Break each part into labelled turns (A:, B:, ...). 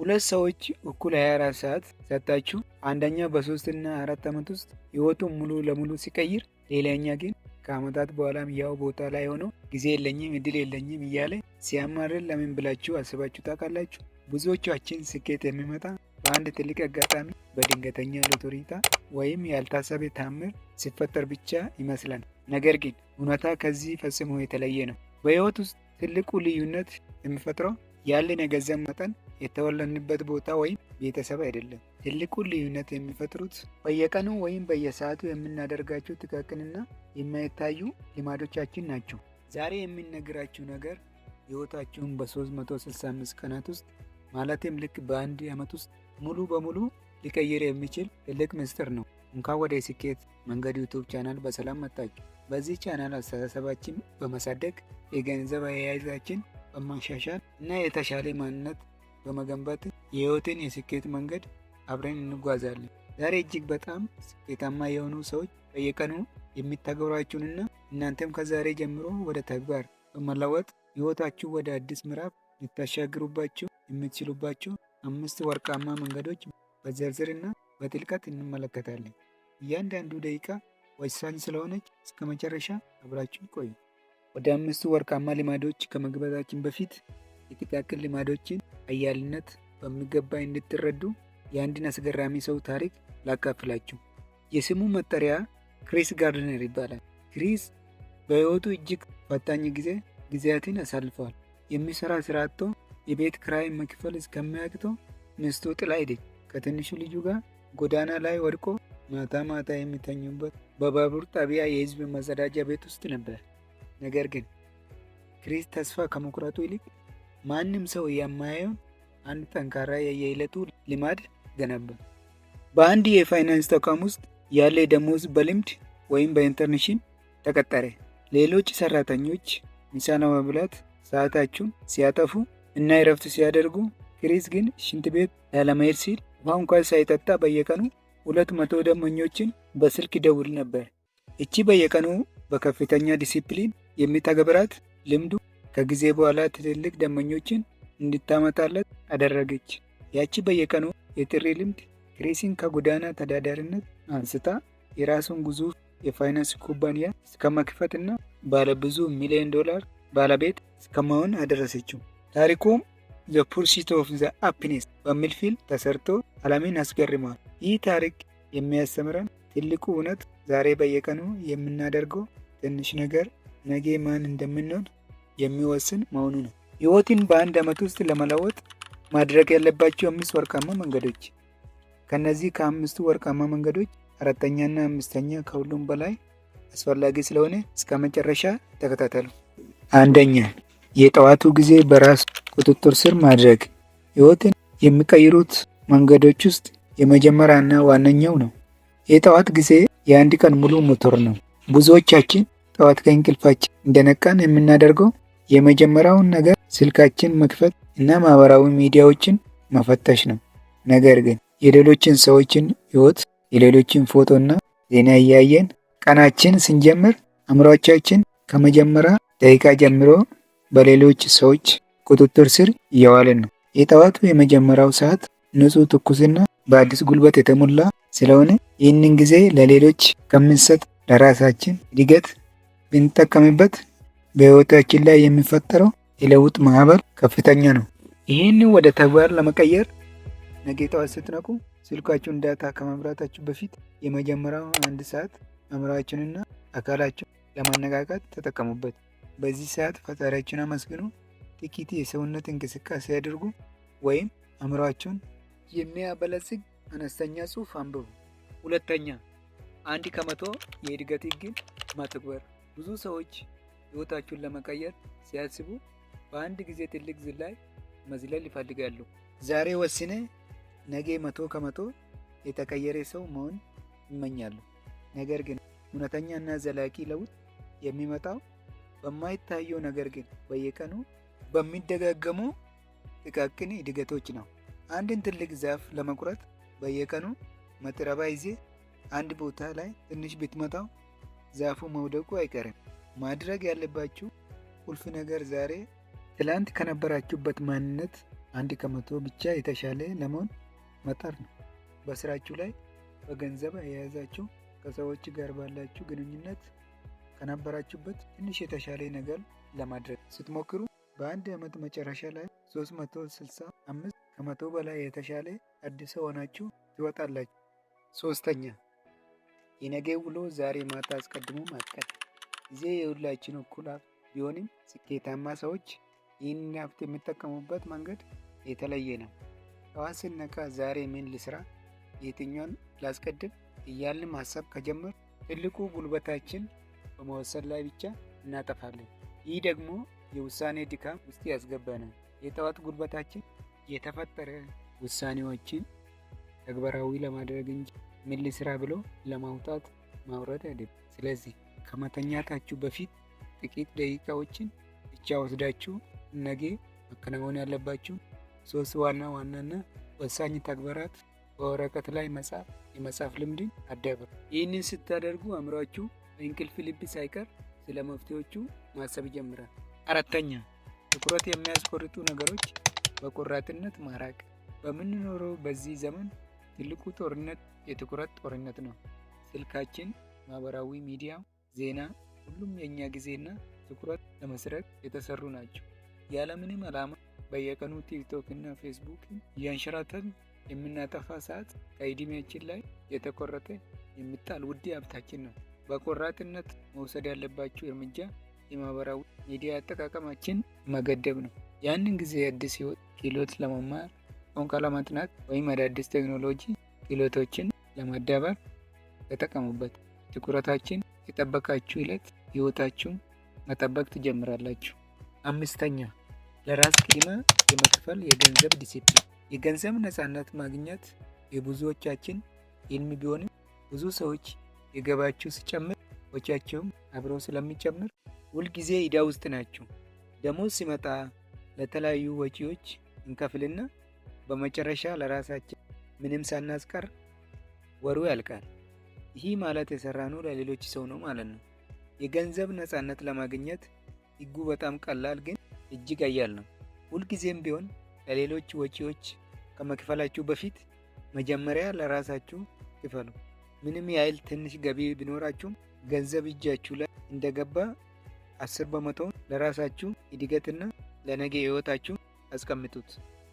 A: ሁለት ሰዎች እኩል 24 ሰዓት ሰጣችሁ። አንደኛው በ3 እና 4 ዓመት ውስጥ ህይወቱን ሙሉ ለሙሉ ሲቀይር፣ ሌላኛ ግን ከአመታት በኋላም ያው ቦታ ላይ ሆኖ ጊዜ የለኝም እድል የለኝም እያለ ሲያማርር ለምን ብላችሁ አስባችሁ ታውቃላችሁ? ብዙዎቻችን ስኬት የሚመጣ በአንድ ትልቅ አጋጣሚ፣ በድንገተኛ ሎተሪ ዕጣ ወይም ያልታሰበ ታምር ሲፈጠር ብቻ ይመስላል። ነገር ግን እውነታ ከዚህ ፈጽሞ የተለየ ነው። በህይወት ውስጥ ትልቁ ልዩነት የሚፈጥረው ያለን የገንዘብ መጠን፣ የተወለድንበት ቦታ ወይም ቤተሰብ አይደለም። ትልቁን ልዩነት የሚፈጥሩት በየቀኑ ወይም በየሰዓቱ የምናደርጋቸው ጥቃቅንና የማይታዩ ልማዶቻችን ናቸው። ዛሬ የምነግራችሁ ነገር ህይወታችሁን በ365 ቀናት ውስጥ ማለትም ልክ በአንድ ዓመት ውስጥ ሙሉ በሙሉ ሊቀይር የሚችል ትልቅ ምስጢር ነው። እንኳን ወደ ስኬት መንገድ ዩቱብ ቻናል በሰላም መጣችሁ። በዚህ ቻናል አስተሳሰባችን በማሳደግ የገንዘብ አያያዛችን በማሻሻል እና የተሻለ ማንነት በመገንባት የህይወትን የስኬት መንገድ አብረን እንጓዛለን። ዛሬ እጅግ በጣም ስኬታማ የሆኑ ሰዎች በየቀኑ የሚተገብሯቸውንና እናንተም ከዛሬ ጀምሮ ወደ ተግባር በመለወጥ ህይወታችሁ ወደ አዲስ ምዕራፍ ልታሻግሩባቸው የምትችሉባቸው 5 ወርቃማ መንገዶች በዝርዝርና በጥልቀት እንመለከታለን። እያንዳንዱ ደቂቃ ወሳኝ ስለሆነች እስከ መጨረሻ አብራችሁ ቆዩ። ወደ 5 ወርቃማ ልማዶች ከመግባታችን በፊት የጥቃቅን ልማዶችን ኃያልነት በሚገባ እንድትረዱ የአንድን አስገራሚ ሰው ታሪክ ላካፍላችሁ። የስሙ መጠሪያ ክሪስ ጋርድነር ይባላል። ክሪስ በህይወቱ እጅግ ፈታኝ ጊዜያትን አሳልፈዋል። የሚሰራ ስራ አጥቶ የቤት ክራይ መክፈል እስከሚያቅተው ሚስቱ ጥላ ሄደች። ከትንሹ ልጁ ጋር ጎዳና ላይ ወድቆ ማታ ማታ የሚተኙበት በባቡር ጣቢያ የህዝብ መጸዳጃ ቤት ውስጥ ነበር። ነገር ግን ክሪስ ተስፋ ከመቁረጡ ይልቅ ማንም ሰው የማያየውን አንድ ጠንካራ የየዕለቱ ልማድ ገነባ። በአንድ የፋይናንስ ተቋም ውስጥ ያለ ደሞዝ በልምድ ወይም በኢንተርንሺፕ ተቀጠረ። ሌሎች ሰራተኞች ምሳ ለመብላት ሰዓታቸውን ሲያጠፉ እና እረፍት ሲያደርጉ፣ ክሪስ ግን ሽንት ቤት ላለመሄድ ሲል ውሃ እንኳን ሳይጠጣ በየቀኑ 200 ደንበኞችን በስልክ ይደውል ነበር። እቺ በየቀኑ በከፍተኛ ዲሲፕሊን የሚተገብራት ልምዱ ከጊዜ በኋላ ትልልቅ ደንበኞችን እንድታመጣለት አደረገች። ያቺ በየቀኑ የጥሪ ልምድ ክሪስን ከጎዳና ተዳዳሪነት አንስታ የራሱን ግዙፍ የፋይናንስ ኩባንያ እስከመክፈትና ባለብዙ ሚሊዮን ዶላር ባለቤት እስከመሆን አደረሰችው። ታሪኩም ዘ ፑርሱት ኦፍ ዘ ሃፒነስ በሚል ፊልም ተሰርቶ ዓለምን አስገርሟል። ይህ ታሪክ የሚያስተምረን ትልቁ እውነት ዛሬ በየቀኑ የምናደርገው ትንሽ ነገር ነገ ማን እንደምንሆን የሚወስን መሆኑ ነው። ህይወትን በአንድ ዓመት ውስጥ ለመለወጥ ማድረግ ያለባቸው 5 ወርቃማ መንገዶች። ከነዚህ ከ5ቱ ወርቃማ መንገዶች አራተኛና አምስተኛ ከሁሉም በላይ አስፈላጊ ስለሆነ እስከ መጨረሻ ተከታተሉ። አንደኛ፣ የጠዋቱ ጊዜ በራስ ቁጥጥር ስር ማድረግ ህይወትን የሚቀይሩት መንገዶች ውስጥ የመጀመሪያና ዋነኛው ነው። የጠዋት ጊዜ የአንድ ቀን ሙሉ ሞተር ነው። ብዙዎቻችን ጠዋት ከእንቅልፋችን እንደነቃን የምናደርገው የመጀመሪያውን ነገር ስልካችን መክፈት እና ማህበራዊ ሚዲያዎችን መፈተሽ ነው። ነገር ግን የሌሎችን ሰዎችን ህይወት፣ የሌሎችን ፎቶና ዜና እያየን ቀናችን ስንጀምር አእምሮአችን ከመጀመሪያ ደቂቃ ጀምሮ በሌሎች ሰዎች ቁጥጥር ስር እየዋለን ነው። የጠዋቱ የመጀመሪያው ሰዓት ንጹህ፣ ትኩስና በአዲስ ጉልበት የተሞላ ስለሆነ ይህንን ጊዜ ለሌሎች ከምንሰጥ ለራሳችን እድገት ብንጠቀምበት በህይወታችን ላይ የሚፈጠረው የለውጥ ማዕበል ከፍተኛ ነው። ይህንን ወደ ተግባር ለመቀየር ነገ ጠዋት ስትነቁ ስልካችሁን ዳታ ከመብራታችሁ በፊት የመጀመሪያው 1 ሰዓት አእምሮአችሁንና አካላችሁን ለማነቃቃት ተጠቀሙበት። በዚህ ሰዓት ፈጣሪያችሁን አመስግኑ፣ ጥቂት የሰውነት እንቅስቃሴ ያድርጉ፣ ወይም አእምሮአችሁን የሚያበለጽግ አነስተኛ ጽሑፍ አንብቡ። ሁለተኛ፣ 1% የእድገት ህግን ማትግበር። ብዙ ሰዎች ህይወታቸውን ለመቀየር ሲያስቡ በአንድ ጊዜ ትልቅ ዝላይ መዝለል ይፈልጋሉ። ዛሬ ወስነ ነገ 100% የተቀየረ ሰው መሆን ይመኛሉ። ነገር ግን እውነተኛና ዘላቂ ለውጥ የሚመጣው በማይታየው ነገር ግን በየቀኑ በሚደጋገሙ ጥቃቅን እድገቶች ነው። አንድን ትልቅ ዛፍ ለመቁረጥ በየቀኑ መጥረባ ይዜ አንድ ቦታ ላይ ትንሽ ብትመታው ዛፉ መውደቁ አይቀርም። ማድረግ ያለባችሁ ቁልፍ ነገር ዛሬ ትላንት ከነበራችሁበት ማንነት 1% ብቻ የተሻለ ለመሆን መጣር ነው። በስራችሁ ላይ፣ በገንዘብ አያያዛችሁ፣ ከሰዎች ጋር ባላችሁ ግንኙነት ከነበራችሁበት ትንሽ የተሻለ ነገር ለማድረግ ስትሞክሩ በአንድ ዓመት መጨረሻ ላይ 365 ከመቶ በላይ የተሻለ አዲስ ሆናችሁ ትወጣላችሁ። ሶስተኛ፣ የነገ ውሎ ዛሬ ማታ አስቀድሞ ማቀድ። ጊዜ የሁላችን እኩል ሀብት ቢሆንም ስኬታማ ሰዎች ይህንን ሀብት የሚጠቀሙበት መንገድ የተለየ ነው። ጠዋት ስነቃ ዛሬ ምን ልስራ፣ የትኛውን ላስቀድም እያልን ማሰብ ከጀመር ትልቁ ጉልበታችን በመወሰን ላይ ብቻ እናጠፋለን። ይህ ደግሞ የውሳኔ ድካም ውስጥ ያስገባናል። የጠዋት ጉልበታችን የተፈጠረ ውሳኔዎችን ተግባራዊ ለማድረግ እንጂ ምን ልስራ ብሎ ለማውጣት ማውረድ አይደለም። ስለዚህ ከመተኛታችሁ በፊት ጥቂት ደቂቃዎችን ብቻ ወስዳችሁ ነገ መከናወን ያለባችሁ 3 ዋናና ወሳኝ ተግባራት በወረቀት ላይ መጻፍ፣ የመጻፍ ልምድን አዳብሩ። ይህንን ስታደርጉ አእምሯችሁ በእንቅልፍ ልብ ሳይቀር ስለ መፍትሄዎቹ ማሰብ ይጀምራል። አራተኛ፣ ትኩረት የሚያስቆርጡ ነገሮች በቆራጥነት ማራቅ። በምንኖረው በዚህ ዘመን ትልቁ ጦርነት የትኩረት ጦርነት ነው። ስልካችን፣ ማህበራዊ ሚዲያ፣ ዜና፣ ሁሉም የእኛ ጊዜና ትኩረት ለመስረቅ የተሰሩ ናቸው። ያለምንም ዓላማ በየቀኑ ቲክቶክ እና ፌስቡክ እያንሸራተን የምናጠፋ ሰዓት ከዕድሜያችን ላይ የተቆረጠ የሚጣል ውድ ሀብታችን ነው። በቆራጥነት መውሰድ ያለባችሁ እርምጃ የማህበራዊ ሚዲያ አጠቃቀማችን መገደብ ነው። ያንን ጊዜ አዲስ ህይወት ክህሎት ለመማር፣ ቋንቋ ለማጥናት ወይም አዳዲስ ቴክኖሎጂ ክህሎቶችን ለማዳበር ተጠቀሙበት። ትኩረታችን የጠበቃችሁ ዕለት ህይወታችሁን መጠበቅ ትጀምራላችሁ። አምስተኛ፣ ለራስ ቅድሚያ የመክፈል የገንዘብ ዲሲፕሊን። የገንዘብ ነፃነት ማግኘት የብዙዎቻችን ህልም ቢሆንም ብዙ ሰዎች የገባችሁ ሲጨምር ወጪያቸውም አብረው ስለሚጨምር ሁልጊዜ ዕዳ ውስጥ ናቸው። ደሞዝ ሲመጣ ለተለያዩ ወጪዎች እንከፍልና በመጨረሻ ለራሳችን ምንም ሳናስቀር ወሩ ያልቃል። ይህ ማለት የሰራነው ለሌሎች ሰው ነው ማለት ነው። የገንዘብ ነፃነት ለማግኘት ህጉ በጣም ቀላል ግን እጅግ ኃያል ነው። ሁልጊዜም ቢሆን ለሌሎች ወጪዎች ከመክፈላችሁ በፊት መጀመሪያ ለራሳችሁ ክፈሉ። ምንም ያህል ትንሽ ገቢ ቢኖራችሁም ገንዘብ እጃችሁ ላይ እንደገባ 10% ለራሳችሁ እድገትና ለነገ ህይወታችሁ አስቀምጡት።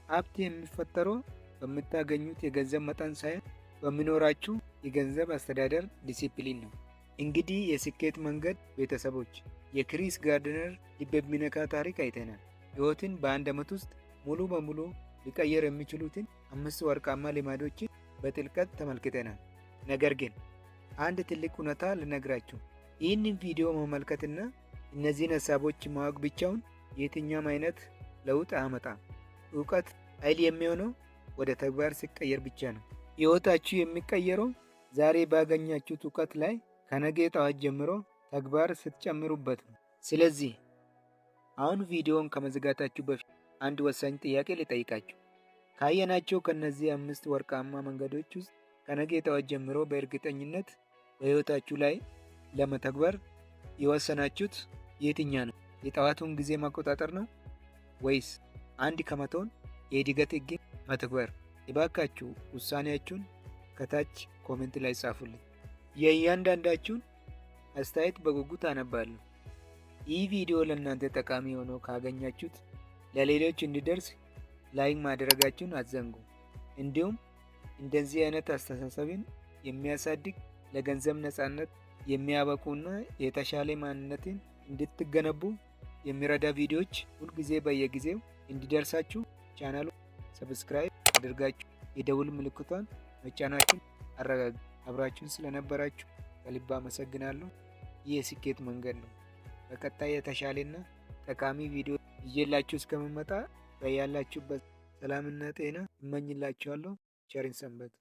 A: ሀብት የሚፈጠረው በምታገኙት የገንዘብ መጠን ሳይሆን በሚኖራችሁ የገንዘብ አስተዳደር ዲሲፕሊን ነው። እንግዲህ የስኬት መንገድ ቤተሰቦች፣ የክሪስ ጋርድነር ልብ የሚነካ ታሪክ አይተናል። ህይወትን በአንድ ዓመት ውስጥ ሙሉ በሙሉ ሊቀየር የሚችሉትን 5 ወርቃማ ልማዶችን በጥልቀት ተመልክተናል። ነገር ግን አንድ ትልቅ እውነታ ልነግራችሁ፣ ይህንን ቪዲዮ መመልከትና እነዚህን ሀሳቦች ማወቅ ብቻውን የትኛውም አይነት ለውጥ አያመጣም። እውቀት ኃይል የሚሆነው ወደ ተግባር ሲቀየር ብቻ ነው። ህይወታችሁ የሚቀየረው ዛሬ ባገኛችሁት እውቀት ላይ ከነገ ጠዋት ጀምሮ ተግባር ስትጨምሩበት ነው። ስለዚህ አሁን ቪዲዮውን ከመዝጋታችሁ በፊት አንድ ወሳኝ ጥያቄ ልጠይቃችሁ። ካየናቸው ከነዚህ 5 ወርቃማ መንገዶች ውስጥ ከነገ ጠዋት ጀምሮ በእርግጠኝነት በህይወታችሁ ላይ ለመተግበር የወሰናችሁት የትኛ ነው? የጠዋቱን ጊዜ መቆጣጠር ነው ወይስ 1% የእድገት ህግን መተግበር? እባካችሁ ውሳኔያችሁን ከታች ኮሜንት ላይ ጻፉልኝ። የእያንዳንዳችሁን አስተያየት በጉጉት አነባለሁ። ይህ ቪዲዮ ለእናንተ ጠቃሚ ሆኖ ካገኛችሁት ለሌሎች እንዲደርስ ላይክ ማድረጋችሁን አትዘንጉ። እንዲሁም እንደዚህ አይነት አስተሳሰብን የሚያሳድግ ለገንዘብ ነፃነት የሚያበቁና የተሻለ ማንነትን እንድትገነቡ የሚረዳ ቪዲዮዎች ሁልጊዜ በየጊዜው እንዲደርሳችሁ ቻናሉ ሰብስክራይብ አድርጋችሁ የደውል ምልክቷን መጫናችሁን አረጋግጡ። አብራችሁን ስለነበራችሁ ከልብ አመሰግናለሁ። ይህ የስኬት መንገድ ነው። በቀጣይ የተሻለና ጠቃሚ ቪዲዮ ይዤላችሁ እስከምመጣ በያላችሁበት ሰላምና ጤና እመኝላችኋለሁ። ቸር ሰንብቱ።